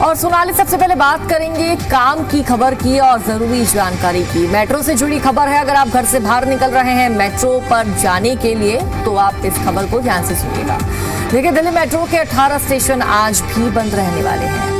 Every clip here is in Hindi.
और सोनाली, सबसे पहले बात करेंगे काम की खबर की और जरूरी जानकारी की। मेट्रो से जुड़ी खबर है। अगर आप घर से बाहर निकल रहे हैं मेट्रो पर जाने के लिए तो आप इस खबर को ध्यान से सुनिएगा। देखिए, दिल्ली मेट्रो के 18 स्टेशन आज भी बंद रहने वाले हैं।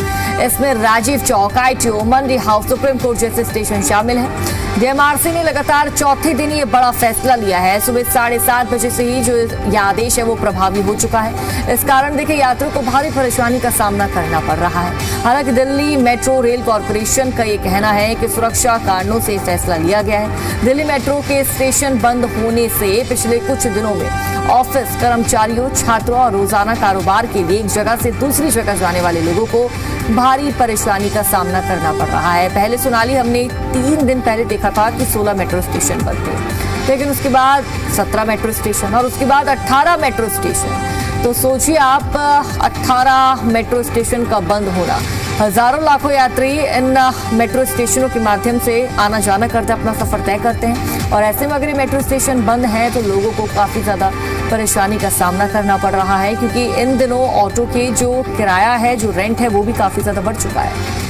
इसमें राजीव चौक, ITO, मंडी हाउस, सुप्रीम कोर्ट जैसे स्टेशन शामिल हैं। DMRC ने लगातार चौथे दिन ये बड़ा फैसला लिया है। सुबह 7:30 बजे से ही जो यह आदेश है वो प्रभावी हो चुका है। इस कारण देखिए यात्रियों को भारी परेशानी का सामना करना पड़ रहा है। हालांकि दिल्ली मेट्रो रेल कॉरपोरेशन का ये कहना है कि सुरक्षा कारणों से फैसला लिया गया है। दिल्ली मेट्रो के स्टेशन बंद होने से पिछले कुछ दिनों में ऑफिस कर्मचारियों, छात्रों और रोजाना कारोबार के लिए एक जगह से दूसरी जगह जाने वाले लोगों को भारी परेशानी का सामना करना पड़ रहा है। पहले सोनाली, हमने 3 दिन पहले देखा था कि 16 मेट्रो स्टेशन बंद थे, लेकिन उसके बाद 17 मेट्रो स्टेशन और उसके बाद 18 मेट्रो स्टेशन। तो सोचिए आप, 18 मेट्रो स्टेशन का बंद होना। हजारों लाखों यात्री इन मेट्रो स्टेशनों के माध्यम से आना जाना करते हैं, अपना सफर तय करते हैं। और ऐसे में अगर ये मेट्रो स्टेशन बंद है तो लोगों को काफी ज्यादा परेशानी का सामना करना पड़ रहा है, क्योंकि इन दिनों ऑटो के जो किराया है, जो रेंट है, वो भी काफी ज्यादा बढ़ चुका है।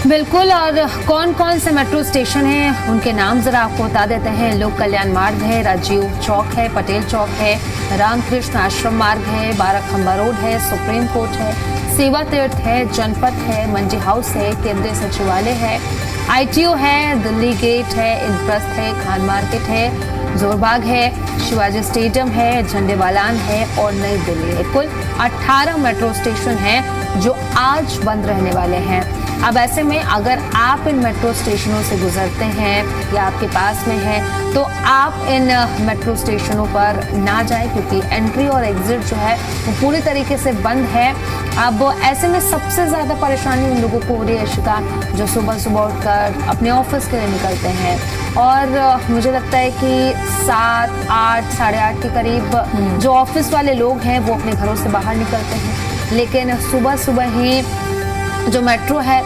बिल्कुल। और कौन कौन से मेट्रो स्टेशन हैं, उनके नाम जरा आपको बता देते हैं। लोक कल्याण मार्ग है, राजीव चौक है, पटेल चौक है, रामकृष्ण आश्रम मार्ग है, बाराखंबा रोड है, सुप्रीम कोर्ट है, सेवा तीर्थ है, जनपथ है, मंडी हाउस है, केंद्रीय सचिवालय है, ITO है, दिल्ली गेट है, इंद्रप्रस्थ है, खान मार्केट है, जोरबाग है, शिवाजी स्टेडियम है, झंडेवालान है और नई दिल्ली है। कुल 18 मेट्रो स्टेशन हैं जो आज बंद रहने वाले हैं। अब ऐसे में अगर आप इन मेट्रो स्टेशनों से गुजरते हैं या आपके पास में है तो आप इन मेट्रो स्टेशनों पर ना जाएं, क्योंकि एंट्री और एग्जिट जो है वो पूरी तरीके से बंद है। अब ऐसे में सबसे ज़्यादा परेशानी उन लोगों को हो रही है शिका, जो सुबह सुबह उठकर अपने ऑफिस के लिए निकलते हैं। और मुझे लगता है कि 7, 8, 8:30 के करीब जो ऑफिस वाले लोग हैं वो अपने घरों से बाहर निकलते हैं, लेकिन सुबह सुबह ही जो मेट्रो है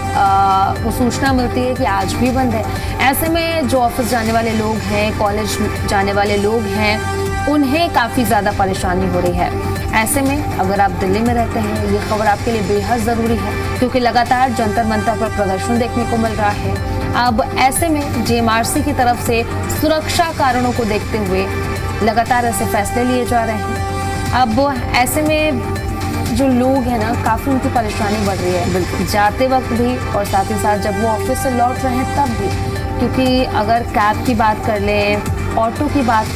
वो सूचना मिलती है कि आज भी बंद है। ऐसे में जो ऑफिस जाने वाले लोग हैं, कॉलेज जाने वाले लोग हैं, उन्हें काफ़ी ज़्यादा परेशानी हो रही है। ऐसे में अगर आप दिल्ली में रहते हैं, ये खबर आपके लिए बेहद ज़रूरी है, क्योंकि लगातार जंतर मंतर पर प्रदर्शन देखने को मिल रहा है। अब ऐसे में DMRC की तरफ से सुरक्षा कारणों को देखते हुए लगातार ऐसे फैसले लिए जा रहे हैं। अब ऐसे में जो लोग हैं ना, काफ़ी उनकी परेशानी बढ़ रही है, बिल्कुल जाते वक्त भी और साथ ही साथ जब वो ऑफिस से लौट रहे हैं तब भी। क्योंकि अगर कैब की बात कर लें, ऑटो की बात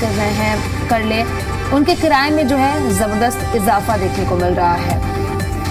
कर लें, उनके किराए में जो है ज़बरदस्त इजाफा देखने को मिल रहा है।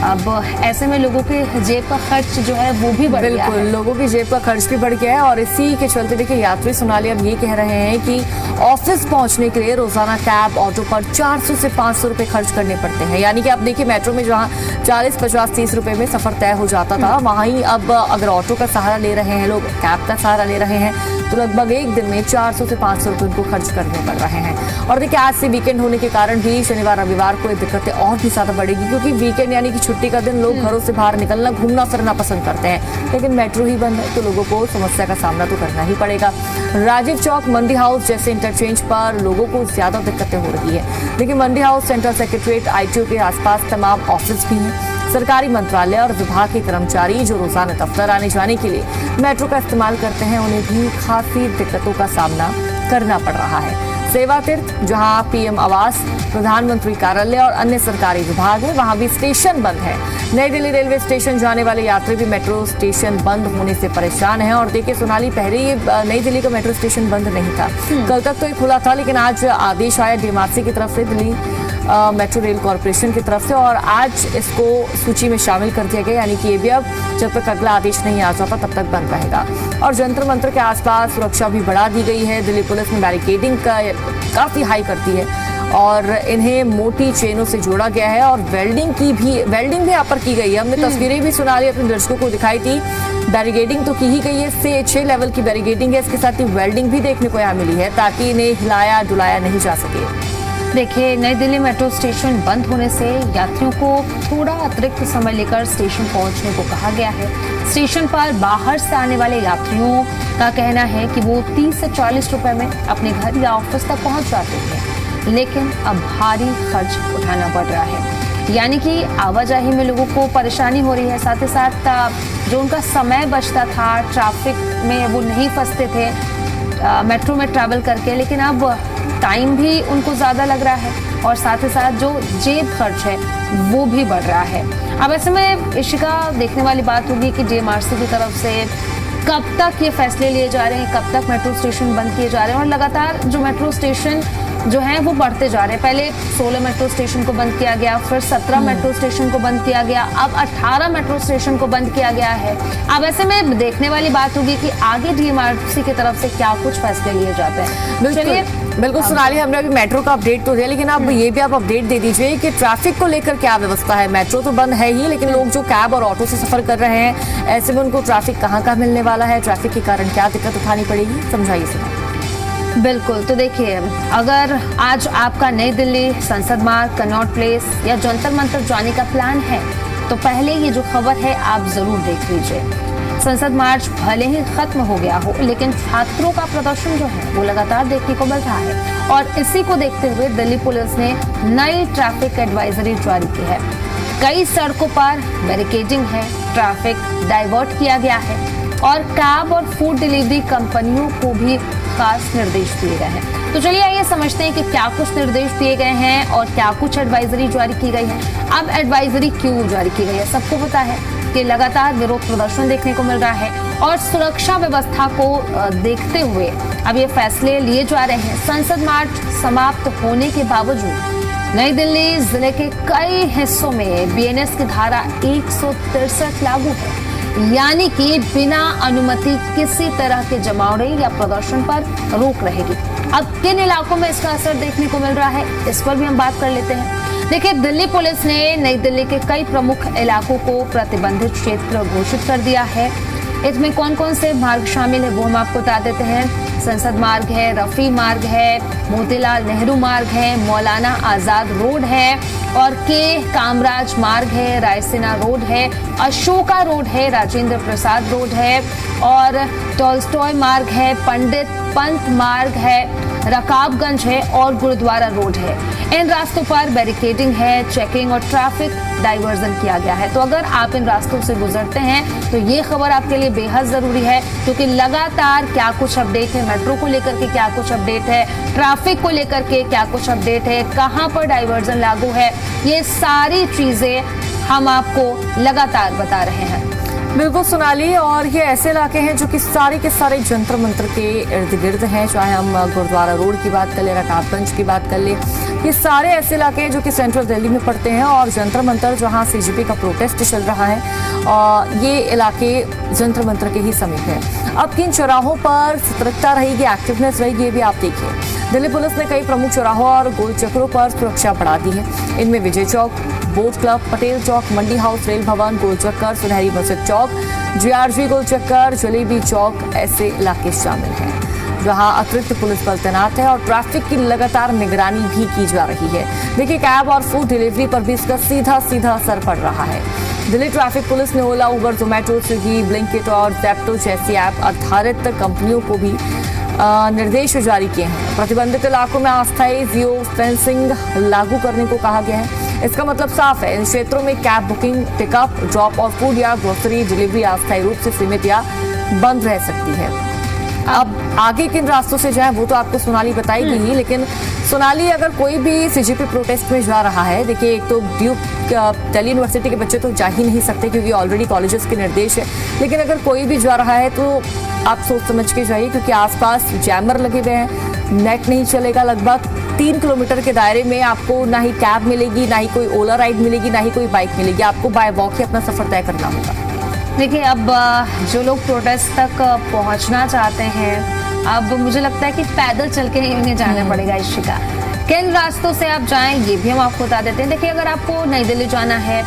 अब ऐसे में लोगों के जेब का खर्च जो है वो भी बढ़ गया है। बिल्कुल, लोगों की जेब का खर्च भी बढ़ गया है और इसी के चलते देखिए यात्री सोनाली अब ये कह रहे हैं कि ऑफिस पहुंचने के लिए रोजाना कैब, ऑटो पर 400 से 500 रुपए खर्च करने पड़ते हैं। यानी कि अब देखिए मेट्रो में जहां 40, 50, 30 रुपए में सफर तय हो जाता था, वहां ही अब अगर ऑटो का सहारा ले रहे हैं लोग, कैब का सहारा ले रहे हैं, तो लगभग एक दिन में 400 से 500 रुपए उनको खर्च करने पड़ रहे हैं। और देखिए आज से वीकेंड होने के कारण भी शनिवार रविवार को ये दिक्कतें और भी ज्यादा बढ़ेगी, क्योंकि वीकेंड यानी कि छुट्टी का दिन लोग घरों से बाहर निकलना, घूमना फिरना पसंद करते हैं, लेकिन मेट्रो ही बंद है तो लोगों को समस्या का सामना तो करना ही पड़ेगा। राजीव चौक, मंडी हाउस जैसे इंटरचेंज पर लोगों को ज्यादा दिक्कतें हो रही है। लेकिन मंडी हाउस, सेंट्रल सेक्रेटरीट, ITO के आसपास तमाम ऑफिस भी हैं। सरकारी मंत्रालय और विभाग के कर्मचारी जो रोजाना दफ्तर आने जाने के लिए मेट्रो का इस्तेमाल करते हैं, उन्हें भी काफी दिक्कतों का सामना करना पड़ रहा है। सेवा तीर्थ, जहां PM आवास, प्रधानमंत्री कार्यालय और अन्य सरकारी विभाग है, वहां भी स्टेशन बंद है। नई दिल्ली रेलवे स्टेशन जाने वाले यात्री भी मेट्रो स्टेशन बंद होने से परेशान हैं। और देखिए सोनाली, पहले ये नई दिल्ली का मेट्रो स्टेशन बंद नहीं था, कल तक तो ये खुला था, लेकिन आज आदेश आया DMRC की तरफ से, दिल्ली मेट्रो रेल कॉरपोरेशन की तरफ से, और आज इसको सूची में शामिल कर दिया गया। यानी कि ये भी अब जब तक अगला आदेश नहीं आ जाता तब तक बंद रहेगा। और जंतर मंतर के आसपास सुरक्षा भी बढ़ा दी गई है। दिल्ली पुलिस ने बैरिकेडिंग का काफी हाई करती है और इन्हें मोटी चेनों से जोड़ा गया है और वेल्डिंग भी यहाँ पर की गई है। हमने तस्वीरें भी सुनाली अपने दर्शकों को दिखाई थी। बैरिकेडिंग तो की ही गई है, 6 लेवल की बैरिकेडिंग है, इसके साथ ही वेल्डिंग भी देखने को यहाँ मिली है ताकि इन्हें हिलाया डुलाया नहीं जा सके। देखिए, नई दिल्ली मेट्रो स्टेशन बंद होने से यात्रियों को थोड़ा अतिरिक्त समय लेकर स्टेशन पहुंचने को कहा गया है। स्टेशन पर बाहर से आने वाले यात्रियों का कहना है कि वो 30 से 40 रुपए में अपने घर या ऑफिस तक पहुंच जाते हैं, लेकिन अब भारी खर्च उठाना पड़ रहा है। यानी कि आवाजाही में लोगों को परेशानी हो रही है। साथ ही साथ जो उनका समय बचता था ट्रैफिक में, वो नहीं फंसते थे मेट्रो में ट्रैवल करके, लेकिन अब टाइम भी उनको ज़्यादा लग रहा है और साथ ही साथ जो जेब खर्च है वो भी बढ़ रहा है। अब ऐसे में इशिका, देखने वाली बात होगी कि डीएमआरसी की तरफ से कब तक ये फैसले लिए जा रहे हैं, कब तक मेट्रो स्टेशन बंद किए जा रहे हैं। और लगातार जो मेट्रो स्टेशन जो हैं वो बढ़ते जा रहे हैं। पहले 16 मेट्रो स्टेशन को बंद किया गया, फिर 17 मेट्रो स्टेशन को बंद किया गया, अब 18 मेट्रो स्टेशन को बंद किया गया है। अब ऐसे में देखने वाली बात होगी कि आगे डीएमआरसी की तरफ से क्या कुछ फैसले लिए जाते हैं। चलिए, बिल्कुल सोनाली, हमने अभी मेट्रो का अपडेट तो दिया, लेकिन अब ये भी आप अपडेट दे दीजिए कि ट्रैफिक को लेकर क्या व्यवस्था है। मेट्रो तो बंद है ही, लेकिन लोग जो कैब और ऑटो से सफर कर रहे हैं, ऐसे में उनको ट्रैफिक कहाँ मिलने वाला है, ट्रैफिक के कारण क्या दिक्कत उठानी पड़ेगी, समझाइए सोनाली। बिल्कुल, तो देखिए, अगर आज आपका नई दिल्ली, संसद मार्ग, कनॉट प्लेस या जंतर मंतर जाने का प्लान है, तो पहले ये जो खबर है आप जरूर देख लीजिए। संसद मार्च भले ही खत्म हो गया हो, लेकिन छात्रों का प्रदर्शन जो है वो लगातार देखने को मिल रहा है और इसी को देखते हुए दिल्ली पुलिस ने नई ट्रैफिक एडवाइजरी जारी की है। कई सड़कों पर बैरिकेडिंग है, ट्रैफिक डाइवर्ट किया गया है और कैब और फूड डिलीवरी कंपनियों को भी खास निर्देश दिए गए हैं। तो चलिए आइए समझते हैं कि क्या कुछ निर्देश दिए गए हैं और क्या कुछ एडवाइजरी जारी की गई है। अब एडवाइजरी क्यों जारी की गई है, सबको पता है कि लगातार विरोध प्रदर्शन देखने को मिल रहा है और सुरक्षा व्यवस्था को देखते हुए अब ये फैसले लिए जा रहे हैं। संसद मार्च समाप्त होने के बावजूद नई दिल्ली जिले के कई हिस्सों में बीएनएस की धारा 163 लागू है, यानी कि बिना अनुमति किसी तरह के जमावड़े या प्रदर्शन पर रोक रहेगी। अब किन इलाकों में इसका असर देखने को मिल रहा है, इस पर भी हम बात कर लेते हैं। देखिए, दिल्ली पुलिस ने नई दिल्ली के कई प्रमुख इलाकों को प्रतिबंधित क्षेत्र घोषित कर दिया है। इसमें कौन कौन से मार्ग शामिल है वो हम आपको बता देते हैं। संसद मार्ग है, रफी मार्ग है, मोतीलाल नेहरू मार्ग है, मौलाना आजाद रोड है और के कामराज मार्ग है, रायसीना रोड है, अशोका रोड है, राजेंद्र प्रसाद रोड है और टॉलस्टॉय मार्ग है, पंडित पंत मार्ग है, रकाबगंज है और गुरुद्वारा रोड है। इन रास्तों पर बैरिकेडिंग है, चेकिंग और ट्रैफिक डाइवर्जन किया गया है। तो अगर आप इन रास्तों से गुजरते हैं तो ये खबर आपके लिए बेहद जरूरी है, क्योंकि लगातार क्या कुछ अपडेट है, मेट्रो को लेकर के क्या कुछ अपडेट है, ट्रैफिक को लेकर के क्या कुछ अपडेट है, कहां पर डाइवर्जन लागू है, ये सारी चीजें हम आपको लगातार बता रहे हैं। बिल्कुल सोनाली, और ये ऐसे इलाके हैं जो कि सारे के सारे जंतर मंतर के इर्द गिर्द हैं। चाहे हम गुरुद्वारा रोड की बात कर ले, रकाबगंज की बात कर ले, ये सारे ऐसे इलाके हैं जो कि सेंट्रल दिल्ली में पड़ते हैं और जंतर मंतर जहां सीजेपी का प्रोटेस्ट चल रहा है, और ये इलाके जंतर मंतर के ही समीप है। अब किन चौराहों पर सतर्कता रहेगी, एक्टिवनेस रहेगी, ये भी आप देखिए। दिल्ली पुलिस ने कई प्रमुख चौराहों और गोल चक्रों पर सुरक्षा बढ़ा दी है। इनमें विजय चौक, बोट क्लब, पटेल चौक, मंडी हाउस, रेल भवन, गोल चक्कर, सुनहरी मस्जिद चौक, जीआरजी गोल चक्कर, जलेबी चौक ऐसे इलाके शामिल हैं जहां अतिरिक्त पुलिस बल तैनात है और ट्रैफिक की लगातार निगरानी भी की जा रही है। देखिए, कैब और फूड डिलीवरी पर भी इसका सीधा असर पड़ रहा है। दिल्ली ट्रैफिक पुलिस ने ओला, उबर, जोमेटो, स्विगी, ब्लिंकिट और ज़ेप्टो जैसी ऐप आधारित कंपनियों को भी निर्देश जारी किए हैं। प्रतिबंधित इलाकों में अस्थायी जियो फेंसिंग लागू करने को कहा गया है। इसका मतलब साफ है, इन क्षेत्रों में कैब बुकिंग, पिकअप, ड्रॉप और फूड या ग्रोसरी डिलीवरी अस्थायी रूप से सीमित या बंद रह सकती है। अब आगे किन रास्तों से जाएं वो तो आपको सोनाली बताएगी ही, लेकिन सोनाली, अगर कोई भी सीजेपी प्रोटेस्ट में जा रहा है, देखिए, एक तो ड्यूक दिल्ली यूनिवर्सिटी के बच्चे तो जा ही नहीं सकते क्योंकि ऑलरेडी कॉलेजेस के निर्देश है, लेकिन अगर कोई भी जा रहा है तो आप सोच समझ के जाइए, क्योंकि आसपास जैमर लगे हुए हैं, नेट नहीं चलेगा। लगभग 3 किलोमीटर के दायरे में आपको ना ही कैब मिलेगी, ना ही कोई ओला राइड मिलेगी, ना ही कोई बाइक मिलेगी, आपको बाय वॉक ही अपना सफर तय करना होगा। देखिए, अब जो लोग प्रोटेस्ट तक पहुंचना चाहते हैं, अब मुझे लगता है कि पैदल चल के ही उन्हें जाना पड़ेगा। इशिका, किन रास्तों से आप जाएं ये भी हम आपको बता देते हैं। देखिए, अगर आपको नई दिल्ली जाना है,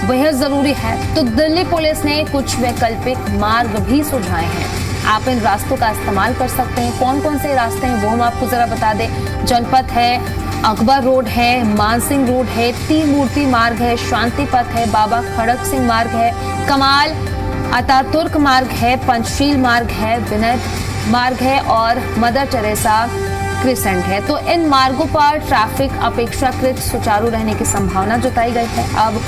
बेहद जरूरी है, तो दिल्ली पुलिस ने कुछ वैकल्पिक मार्ग भी सुझाए हैं। आप इन रास्तों का इस्तेमाल कर सकते हैं। कौन कौन से रास्ते हैं वो हम आपको जरा बता दें। जनपथ है, अकबर रोड है, मानसिंह रोड है, त्रिमूर्ति मार्ग है, शांति पथ है, बाबा खड़क सिंह मार्ग है, कमाल अतातुर्क मार्ग है, पंचशील मार्ग है, विनय मार्ग है और मदर टेरेसा क्रिसेंट है। तो इन मार्गों पर ट्रैफिक अपेक्षाकृत सुचारू रहने की संभावना जताई गई है। अब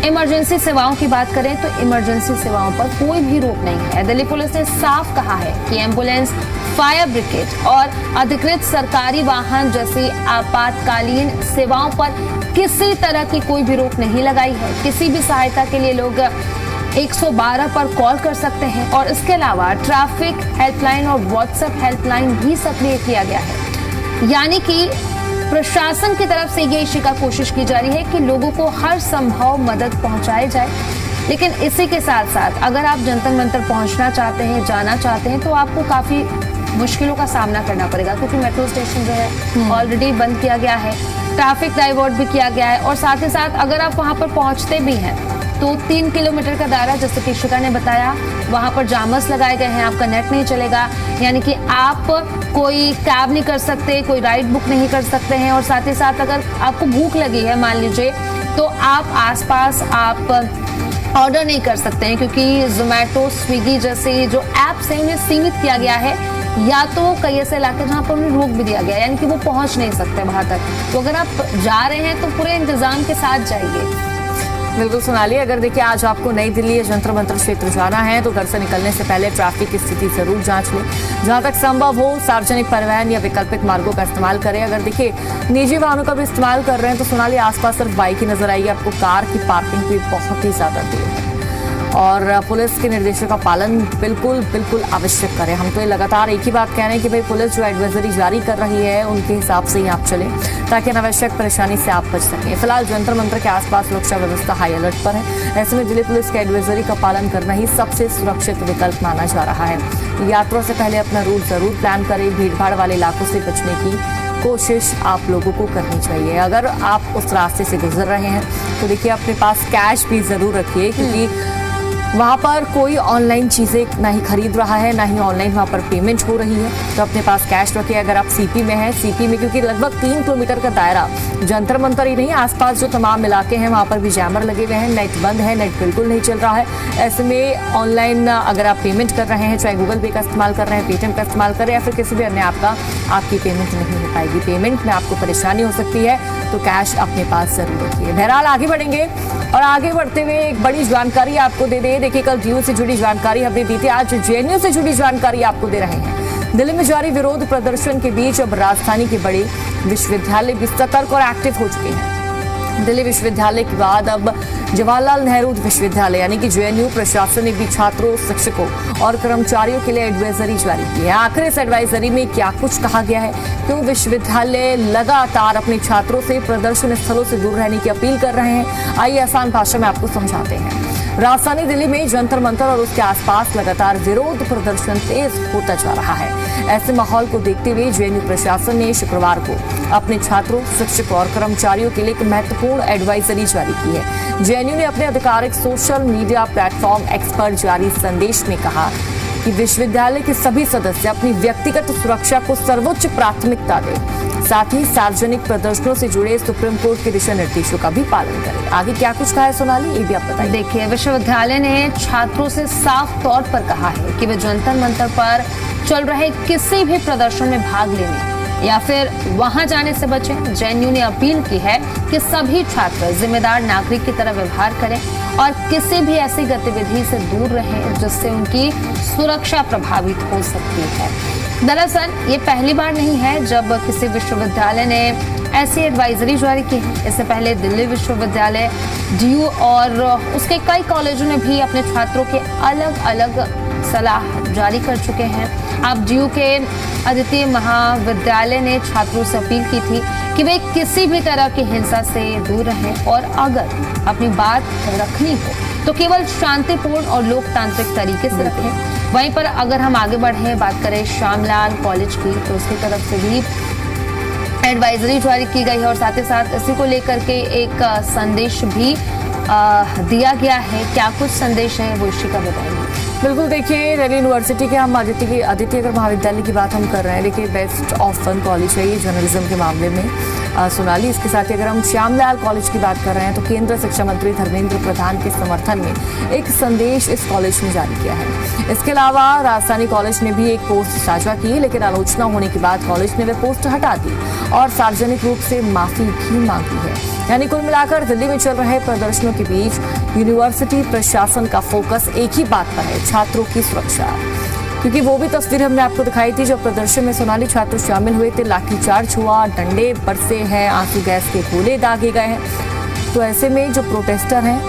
इमरजेंसी सेवाओं की बात करें तो इमरजेंसी सेवाओं पर कोई भी रोक नहीं है। दिल्ली पुलिस ने साफ कहा है कि एम्बुलेंस, फायर ब्रिगेड और अधिकृत सरकारी वाहन जैसी आपातकालीन सेवाओं पर किसी तरह की कोई भी रोक नहीं लगाई है। किसी भी सहायता के लिए लोग 112 पर कॉल कर सकते हैं और इसके अलावा ट्रैफिक हेल्पलाइन और व्हाट्सएप हेल्पलाइन भी सक्रिय किया गया है। यानी कि प्रशासन की तरफ से ये शिका कोशिश की जा रही है कि लोगों को हर संभव मदद पहुंचाई जाए। लेकिन इसी के साथ साथ अगर आप जंतर मंतर पहुंचना चाहते हैं, जाना चाहते हैं, तो आपको काफी मुश्किलों का सामना करना पड़ेगा, क्योंकि मेट्रो स्टेशन जो है ऑलरेडी बंद किया गया है, ट्रैफिक डाइवर्ट भी किया गया है और साथ ही साथ अगर आप वहां पर पहुंचते भी हैं तो 3 किलोमीटर का दायरा, जैसे कि शिका ने बताया, वहां पर जामर्स लगाए गए हैं, आपका नेट नहीं चलेगा, यानी कि आप कोई कैब नहीं कर सकते, कोई राइड बुक नहीं कर सकते हैं। और साथ ही साथ अगर आपको भूख लगी है मान लीजिए, तो आप आसपास आप ऑर्डर नहीं कर सकते हैं, क्योंकि जोमेटो, स्विगी जैसे जो ऐप्स हैं उन्हें सीमित किया गया है, या तो कई ऐसे इलाके जहां पर उन्हें रोक भी दिया गया है, यानी कि वो पहुंच नहीं सकते वहां तक। तो अगर आप जा रहे हैं तो पूरे इंतजाम के साथ जाइए। बिल्कुल सोनाली, अगर देखिए आज आपको नई दिल्ली या जंतर मंतर क्षेत्र जाना है तो घर से निकलने से पहले ट्रैफिक की स्थिति जरूर जांच लें। जहां तक संभव हो सार्वजनिक परिवहन या वैकल्पिक मार्गों का इस्तेमाल करें। अगर देखिए निजी वाहनों का भी इस्तेमाल कर रहे हैं तो सोनाली आसपास सिर्फ बाइक ही नजर आएगी, आपको कार की पार्किंग भी बहुत ही ज्यादा दूर है। और पुलिस के निर्देशों का पालन बिल्कुल आवश्यक करें। हम तो ये लगातार एक ही बात कह रहे हैं कि भाई पुलिस जो एडवाइजरी जारी कर रही है उनके हिसाब से ही आप चलें, ताकि अनावश्यक परेशानी से आप बच सकें। फिलहाल जंतर मंतर के आसपास सुरक्षा व्यवस्था हाई अलर्ट पर है। ऐसे में दिल्ली पुलिस के एडवाइजरी का पालन करना ही सबसे सुरक्षित विकल्प माना जा रहा है। यात्रा से पहले अपना रूट जरूर प्लान करें। भीड़ भाड़ वाले इलाकों से बचने की कोशिश आप लोगों को करनी चाहिए। अगर आप उस रास्ते से गुजर रहे हैं तो देखिए अपने पास कैश भी जरूर रखिए, क्योंकि वहाँ पर कोई ऑनलाइन चीज़ें ना ही खरीद रहा है, ना ही ऑनलाइन वहाँ पर पेमेंट हो रही है, तो अपने पास कैश रखिए। अगर आप सीपी में हैं, सीपी में क्योंकि लगभग 3 किलोमीटर का दायरा, जंतर मंतर ही नहीं, आसपास जो तमाम इलाके हैं वहाँ पर भी जैमर लगे हुए हैं, नेट बंद है, नेट बिल्कुल नहीं चल रहा है। ऐसे में ऑनलाइन अगर आप पेमेंट कर रहे हैं, चाहे गूगल पे का इस्तेमाल कर रहे हैं, पेटीएम का इस्तेमाल कर रहे हैं या फिर किसी भी अन्य ऐप का, आपकी पेमेंट नहीं हो पाएगी। पेमेंट में आपको परेशानी हो सकती है, तो कैश अपने पास जरूर रखिए। बहरहाल आगे बढ़ेंगे और आगे बढ़ते हुए एक बड़ी जानकारी आपको दे दें। देखिए कल डीयू से जुड़ी जानकारी हमने दी थी, आज जेएनयू से जुड़ी जानकारी आपको दे रहे हैं। दिल्ली में जारी विरोध प्रदर्शन के बीच अब राजधानी के बड़े विश्वविद्यालय भी सतर्क और एक्टिव हो चुके हैं। दिल्ली विश्वविद्यालय के बाद अब जवाहरलाल नेहरू विश्वविद्यालय यानी कि जेएनयू प्रशासन ने भी छात्रों, शिक्षकों और कर्मचारियों के लिए एडवाइजरी जारी की है। आखिर इस एडवाइजरी में क्या कुछ कहा गया है, क्यों विश्वविद्यालय लगातार अपने छात्रों से प्रदर्शन स्थलों से दूर रहने की अपील कर रहे हैं, आइए आसान भाषा में आपको समझाते हैं। राजधानी दिल्ली में जंतर मंतर और उसके आसपास लगातार विरोध प्रदर्शन तेज होता जा रहा है। ऐसे माहौल को देखते हुए जेएनयू प्रशासन ने शुक्रवार को अपने छात्रों, शिक्षकों और कर्मचारियों के लिए एक महत्वपूर्ण एडवाइजरी जारी की है। जेएनयू ने अपने आधिकारिक सोशल मीडिया प्लेटफॉर्म एक्स पर जारी संदेश में कहा कि विश्वविद्यालय के सभी सदस्य अपनी व्यक्तिगत सुरक्षा को सर्वोच्च प्राथमिकता दें, साथ ही सार्वजनिक प्रदर्शनों से जुड़े सुप्रीम कोर्ट के दिशा निर्देशों का भी पालन करें। आगे क्या कुछ कहा है सोनाली, ये भी आप बताइए। देखिए, विश्वविद्यालय ने छात्रों से साफ तौर पर कहा है कि वे जंतर मंतर पर चल रहे किसी भी प्रदर्शन में भाग लेने या फिर वहां जाने से बचें। जेएनयू ने अपील की है कि सभी छात्र जिम्मेदार नागरिक की तरह व्यवहार करें और किसी भी ऐसी गतिविधि से दूर रहें जिससे उनकी सुरक्षा प्रभावित हो सकती है। दरअसल ये पहली बार नहीं है जब किसी विश्वविद्यालय ने ऐसी एडवाइजरी जारी की है। इससे पहले दिल्ली विश्वविद्यालय, डीयू और उसके कई कॉलेजों ने भी अपने छात्रों के अलग अलग सलाह जारी कर चुके हैं। अब डीयू के अद्वितीय महाविद्यालय ने छात्रों से अपील की थी कि वे किसी भी तरह की हिंसा से दूर रहें और अगर अपनी बात रखनी हो तो केवल शांतिपूर्ण और लोकतांत्रिक तरीके से रखें। वहीं पर अगर हम आगे बढ़ें, बात करें श्यामलाल कॉलेज की, तो उसकी तरफ से भी एडवाइजरी जारी की गई है और साथ ही साथ इसी को लेकर के एक संदेश भी दिया गया है। क्या कुछ संदेश है वो इसी का बताएंगे। बिल्कुल, देखिए दिल्ली यूनिवर्सिटी के हम आदित्य महाविद्यालय की बात हम कर रहे हैं। देखिए बेस्ट ऑफ वन कॉलेज है ये जर्नलिज्म के मामले में, सोनाली। इसके साथ ही अगर हम श्यामलाल कॉलेज की बात कर रहे हैं तो केंद्र शिक्षा मंत्री धर्मेंद्र प्रधान के समर्थन में एक संदेश इस कॉलेज ने जारी किया है। इसके अलावा राजस्थानी कॉलेज ने भी एक पोस्ट साझा की, लेकिन आलोचना होने के बाद कॉलेज ने वह पोस्ट हटा दी और सार्वजनिक रूप से माफी भी मांगी है। यानी कुल मिलाकर दिल्ली में चल रहे प्रदर्शनों के बीच यूनिवर्सिटी प्रशासन का फोकस एक ही बात पर है, छात्रों की सुरक्षा। क्योंकि वो भी तस्वीर हमने आपको दिखाई थी जब प्रदर्शन में सोनाली छात्र शामिल हुए थे, लाठीचार्ज हुआ, डंडे बरसे हैं, आंसू गैस के गोले दागे गए हैं। तो ऐसे में जो प्रोटेस्टर हैं,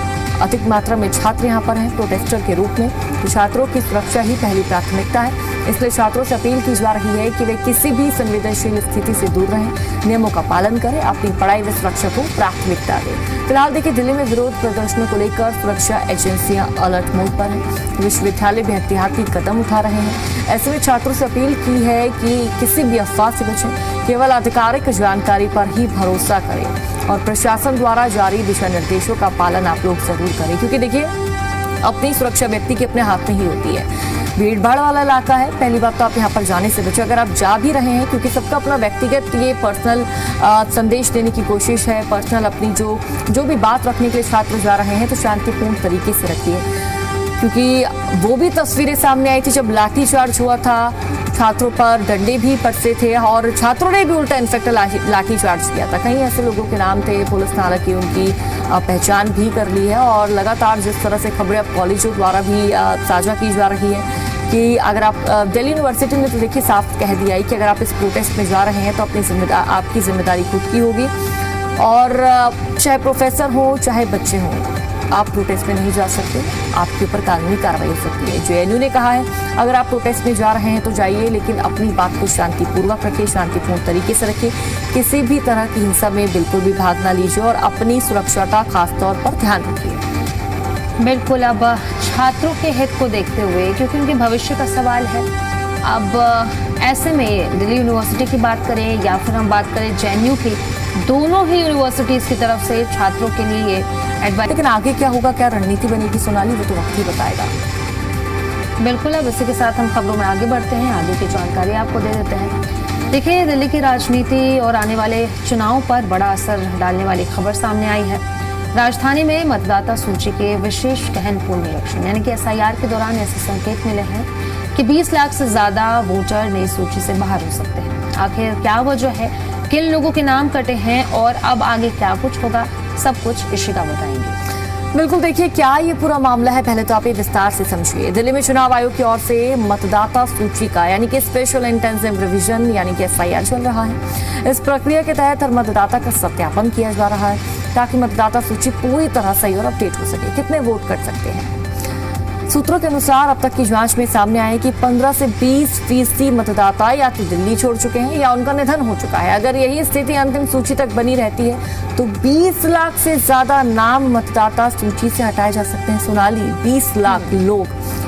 अधिक मात्रा में छात्र यहाँ पर हैं प्रोटेस्टर के रूप में, तो छात्रों की सुरक्षा ही पहली प्राथमिकता है। इसलिए छात्रों से अपील की जा रही है कि वे किसी भी संवेदनशील स्थिति से दूर रहें, नियमों का पालन करें, अपनी पढ़ाई व सुरक्षा को प्राथमिकता दें। फिलहाल देखिए दिल्ली में विरोध प्रदर्शनों को लेकर सुरक्षा एजेंसियां अलर्ट मोड पर हैं। विश्वविद्यालय भी एहतियाती कदम उठा रहे हैं। ऐसे में छात्रों से अपील की है कि किसी भी अफवाह से बचें, केवल आधिकारिक जानकारी पर ही भरोसा करें और प्रशासन द्वारा जारी दिशा निर्देशों का पालन आप लोग जरूर करें। क्योंकि देखिए अपनी सुरक्षा व्यक्ति के अपने हाथ में ही होती है। भीड़ भाड़ वाला इलाका है, पहली बात तो आप यहाँ पर जाने से बचें। अगर आप जा भी रहे हैं, क्योंकि सबका अपना व्यक्तिगत ये पर्सनल संदेश देने की कोशिश है, पर्सनल अपनी जो भी बात रखने के लिए छात्र जा रहे हैं तो शांतिपूर्ण तरीके से रखिए। क्योंकि वो भी तस्वीरें सामने आई थी जब लाठीचार्ज हुआ था, छात्रों पर डंडे भी पड़ते थे और छात्रों ने भी उल्टा इनफेक्ट लाठीचार्ज किया था। कई ऐसे लोगों के नाम थे, पुलिस ने हालांकि उनकी पहचान भी कर ली है और लगातार जिस तरह से खबरें अब कॉलेजों द्वारा भी साझा की जा रही है कि अगर आप दिल्ली यूनिवर्सिटी ने तो देखिए साफ कह दिया है कि अगर आप इस प्रोटेस्ट में जा रहे हैं तो अपनी आपकी जिम्मेदारी खुद की होगी और चाहे प्रोफेसर हो चाहे बच्चे हों, आप प्रोटेस्ट में नहीं जा सकते, आपके ऊपर कानूनी कार्रवाई हो सकती है। जेएनयू ने कहा है अगर आप प्रोटेस्ट में जा रहे हैं तो जाइए, लेकिन अपनी बात को शांतिपूर्वक रखिए, शांतिपूर्ण तरीके से रखिए, किसी भी तरह की हिंसा में बिल्कुल भी भाग ना लीजिए और अपनी सुरक्षा का खासतौर पर ध्यान रखिए। बिल्कुल, अब छात्रों के हित को देखते हुए, क्योंकि उनके भविष्य का सवाल है, अब ऐसे में दिल्ली यूनिवर्सिटी की बात करें या फिर हम बात करें जेएनयू की, दोनों ही यूनिवर्सिटीज की तरफ से छात्रों के लिए एडवाइस। लेकिन आगे क्या होगा, क्या रणनीति बनेगी सोनाली, वो तो वक्त ही बताएगा। बिल्कुल, अब इसी के साथ हम खबरों में आगे बढ़ते हैं, आगे की जानकारी आपको दे देते हैं। देखिए दिल्ली की राजनीति और आने वाले चुनाव पर बड़ा असर डालने वाली खबर सामने आई है। राजधानी में मतदाता सूची के विशेष गहन पुनरीक्षण यानी कि एसआईआर के दौरान ऐसे संकेत मिले हैं कि 20 लाख से ज्यादा वोटर नई सूची से बाहर हो सकते हैं। आखिर क्या वजह है, किन लोगों के नाम कटे हैं और अब आगे क्या कुछ होगा, सब कुछ इशिका बताएंगे। बिल्कुल, देखिए क्या ये पूरा मामला है, पहले तो आप ये विस्तार से समझिए। दिल्ली में चुनाव आयोग की ओर से मतदाता सूची का यानी कि स्पेशल इंटेंसिव रिवीजन यानी कि एसआईआर चल रहा है। इस प्रक्रिया के तहत हर मतदाता का सत्यापन किया जा रहा है ताकि मतदाता सूची पूरी तरह सही और अपडेट हो सके। कितने वोट कर सकते हैं, सूत्रों के अनुसार अब तक की जांच में सामने आए कि 15 से 20% मतदाता या तो दिल्ली छोड़ चुके हैं या उनका निधन हो चुका है। अगर यही स्थिति अंतिम सूची तक बनी रहती है तो 20 लाख से ज्यादा नाम मतदाता सूची से हटाए जा सकते हैं। सोनाली, 20 लाख लोग,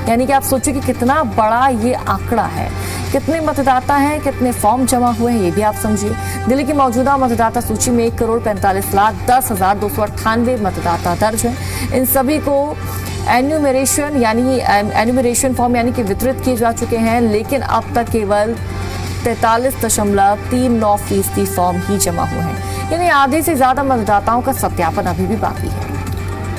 यानी कि आप सोचिए कि कितना बड़ा ये आंकड़ा है, कितने मतदाता हैं, कितने फॉर्म जमा हुए हैं, ये भी आप समझिए। दिल्ली की मौजूदा मतदाता सूची में 1,45,10,298 मतदाता दर्ज हैं। इन सभी को एन्यूमरेशन फॉर्म यानी कि वितरित किए जा चुके हैं, लेकिन अब तक केवल 43.39% फॉर्म ही जमा हुए हैं, यानी आधे से ज्यादा मतदाताओं का सत्यापन अभी भी बाकी है।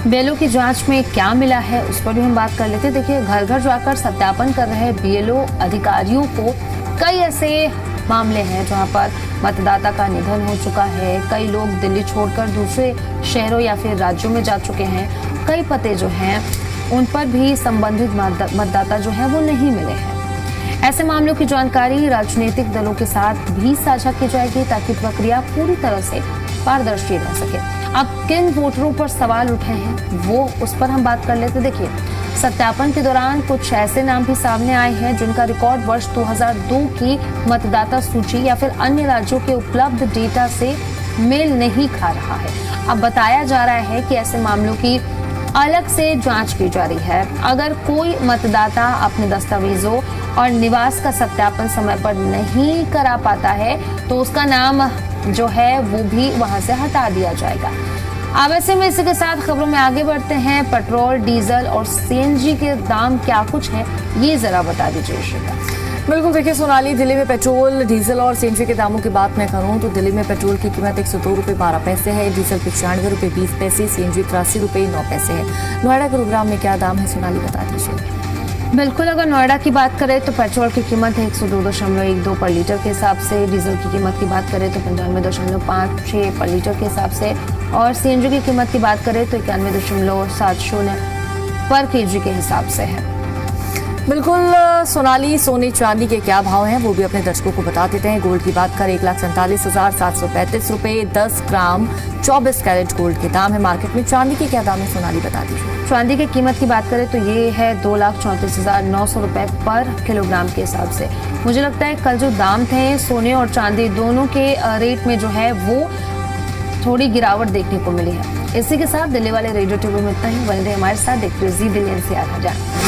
बीएलओ की जांच में क्या मिला है उस पर भी हम बात कर लेते हैं। देखिए घर घर जाकर सत्यापन कर रहे बीएलओ अधिकारियों को कई ऐसे मामले हैं जहां पर मतदाता का निधन हो चुका है, कई लोग दिल्ली छोड़कर दूसरे शहरों या फिर राज्यों में जा चुके हैं, कई पते जो हैं उन पर भी संबंधित मतदाता जो है वो नहीं मिले हैं। ऐसे मामलों की जानकारी राजनीतिक दलों के साथ भी साझा की जाएगी ताकि प्रक्रिया पूरी तरह से पारदर्शी रह सके। अब किन वोटरों पर सवाल उठे हैं वो उस पर हम बात कर लेते। देखिए सत्यापन के दौरान कुछ ऐसे नाम भी सामने आए हैं जिनका रिकॉर्ड वर्ष 2002 की मतदाता सूची या फिर अन्य राज्यों के उपलब्ध डेटा से मेल नहीं खा रहा है। अब बताया जा रहा है कि ऐसे मामलों की अलग से जांच की जा रही है। अगर कोई मतदाता अपने दस्तावेजों और निवास का सत्यापन समय पर नहीं करा पाता है तो उसका नाम जो है वो भी वहां से हटा दिया जाएगा। अब ऐसे में इसी के साथ खबरों में आगे बढ़ते हैं। पेट्रोल, डीजल और सीएनजी के दाम क्या कुछ है, ये जरा बता दीजिए श्वेता। बिल्कुल, देखिए सोनाली, दिल्ली में पेट्रोल, डीजल और सीएनजी के दामों की बात मैं करूं तो दिल्ली में पेट्रोल की कीमत 102 रुपये 12 पैसे है, डीजल 95 रुपये 20 पैसे, सीएनजी 83 रुपये 9 पैसे है। नोएडा गुरुग्राम में क्या दाम है सोनाली, बता दीजिए। बिल्कुल, अगर नोएडा की बात करें तो पेट्रोल की कीमत है 102.12 पर लीटर के हिसाब से, डीजल की कीमत की बात करें तो 95.56 पर लीटर के हिसाब से, और सीएनजी की कीमत की बात करें तो 91.70 पर केजी के हिसाब से है। बिल्कुल सोनाली, सोने चांदी के क्या भाव हैं वो भी अपने दर्शकों को बता देते हैं। गोल्ड की बात करें 1,47,735 रुपये 10 ग्राम 24 कैरेट गोल्ड के दाम है मार्केट में। चांदी के क्या दाम है सोनाली, बता दीजिए। चांदी की कीमत की बात करें तो ये है 2,34,900 रुपए पर किलोग्राम के हिसाब से। मुझे लगता है कल जो दाम थे सोने और चांदी दोनों के रेट में जो है वो थोड़ी गिरावट देखने को मिली है। इसी के साथ दिल्ली वाले रेडियो टीवी में इतना ही। बने रहे हमारे साथ, देखते रहिए ज़ी दिल्ली NCR।